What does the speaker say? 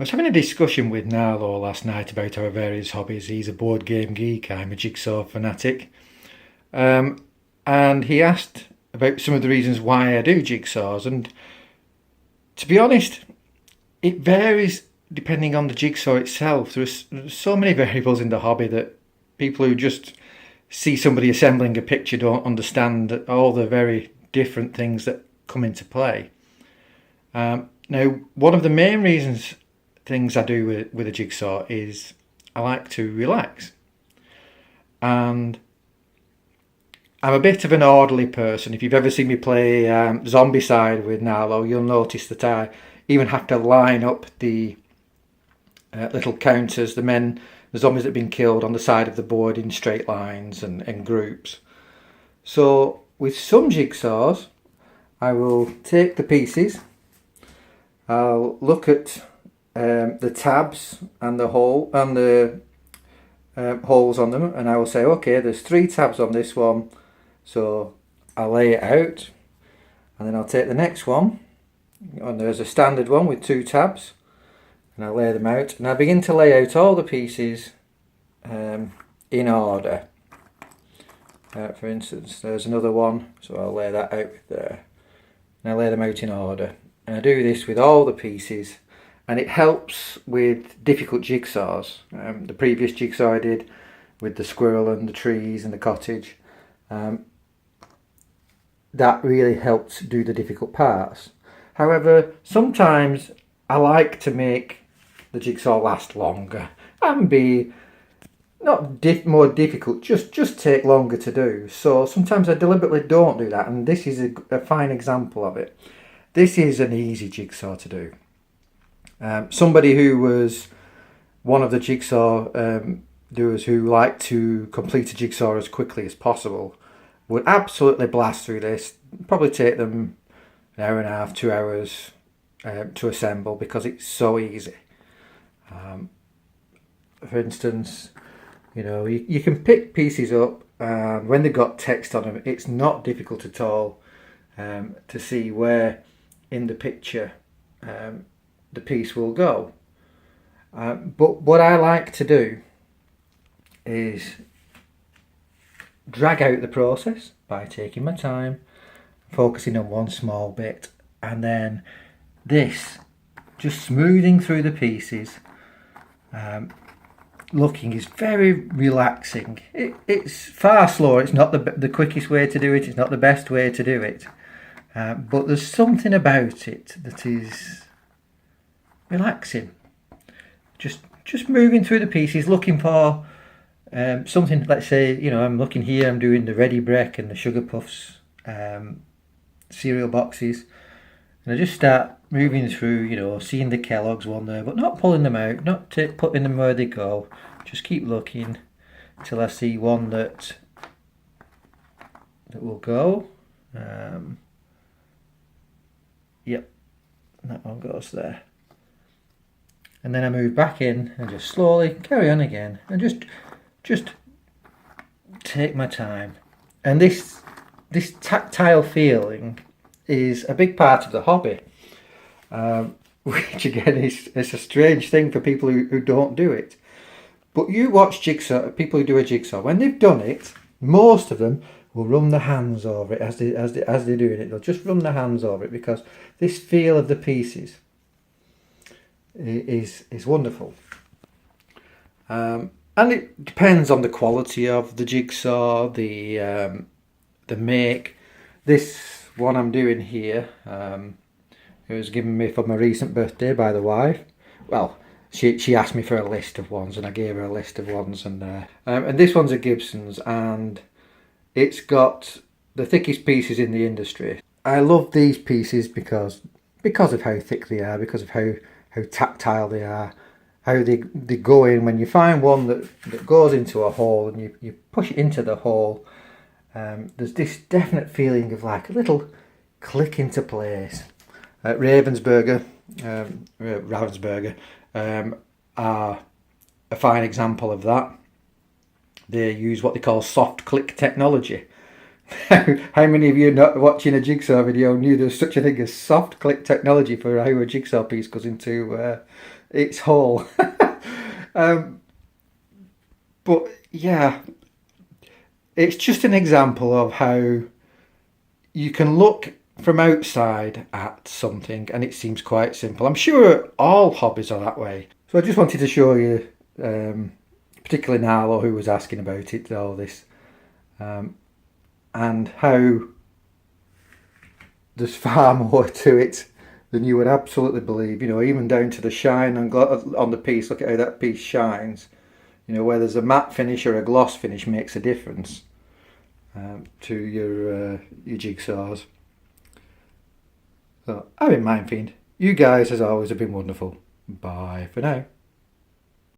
I was having a discussion with Narlo last night about our various hobbies. He's a board game geek, I'm a jigsaw fanatic. And he asked about some of the reasons why I do jigsaws. And to be honest, it varies depending on the jigsaw itself. There's so many variables in the hobby that people who just see somebody assembling a picture don't understand all the very different things that come into play. Now, one of the main things I do with a jigsaw is I like to relax. And I'm a bit of an orderly person. If you've ever seen me play Zombicide with Narlo, you'll notice that I even have to line up the little counters, the zombies that have been killed on the side of the board in straight lines and groups. So with some jigsaws, I will take the pieces, I'll look at the tabs and the holes on them, and I will say, okay, there's 3 tabs on this one, so I'll lay it out, and then I'll take the next one, and there's a standard one with 2 tabs, and I'll lay them out, and I begin to lay out all the pieces in order. For instance, there's another one, so I'll lay that out there, and I lay them out in order, and I do this with all the pieces. And it helps with difficult jigsaws. The previous jigsaw I did with the squirrel and the trees and the cottage, that really helped do the difficult parts. However, sometimes I like to make the jigsaw last longer and be not more difficult, just take longer to do. So sometimes I deliberately don't do that, and this is a fine example of it. This is an easy jigsaw to do. Somebody who was one of the jigsaw doers who like to complete a jigsaw as quickly as possible would absolutely blast through this. Probably take them an hour and a half, 2 hours to assemble because it's so easy. For instance, you can pick pieces up, and when they've got text on them, it's not difficult at all to see where in the picture the piece will go. But what I like to do is drag out the process by taking my time, focusing on one small bit, and then this, just smoothing through the pieces, looking is very relaxing. It's far slower, it's not the quickest way to do it, it's not the best way to do it, but there's something about it that is relaxing. Just moving through the pieces, looking for something. Let's say I'm looking here. I'm doing the Ready Break and the Sugar Puffs cereal boxes, and I just start moving through. Seeing the Kellogg's one there, but not pulling them out, not putting them where they go. Just keep looking till I see one that will go. Yep, that one goes there. And then I move back in and just slowly carry on again, and just take my time. And this tactile feeling is a big part of the hobby, which again is a strange thing for people who don't do it. But you watch people who do a jigsaw, when they've done it, most of them will run their hands over it as they're doing it. They'll just run their hands over it because this feel of the pieces is wonderful, and it depends on the quality of the jigsaw, the make. This one I'm doing here, it was given me for my recent birthday by the wife. Well, she asked me for a list of ones, and I gave her a list of ones, and this one's a Gibson's, and it's got the thickest pieces in the industry. I love these pieces because of how thick they are, because of how tactile they are, how they go in. When you find one that goes into a hole and you push it into the hole, there's this definite feeling of like a little click into place. Ravensburger are a fine example of that. They use what they call soft click technology. How many of you not watching a jigsaw video knew there was such a thing as soft click technology for how a jigsaw piece goes into its whole. But yeah, it's just an example of how you can look from outside at something and it seems quite simple. I'm sure all hobbies are that way. So I just wanted to show you, particularly Nalo, who was asking about it, all this, and how there's far more to it than you would absolutely believe. You know, even down to the shine on the piece. Look at how that piece shines. You know, whether there's a matte finish or a gloss finish makes a difference to your jigsaws. So I've been Mindfiend. You guys, as always, have been wonderful. Bye for now.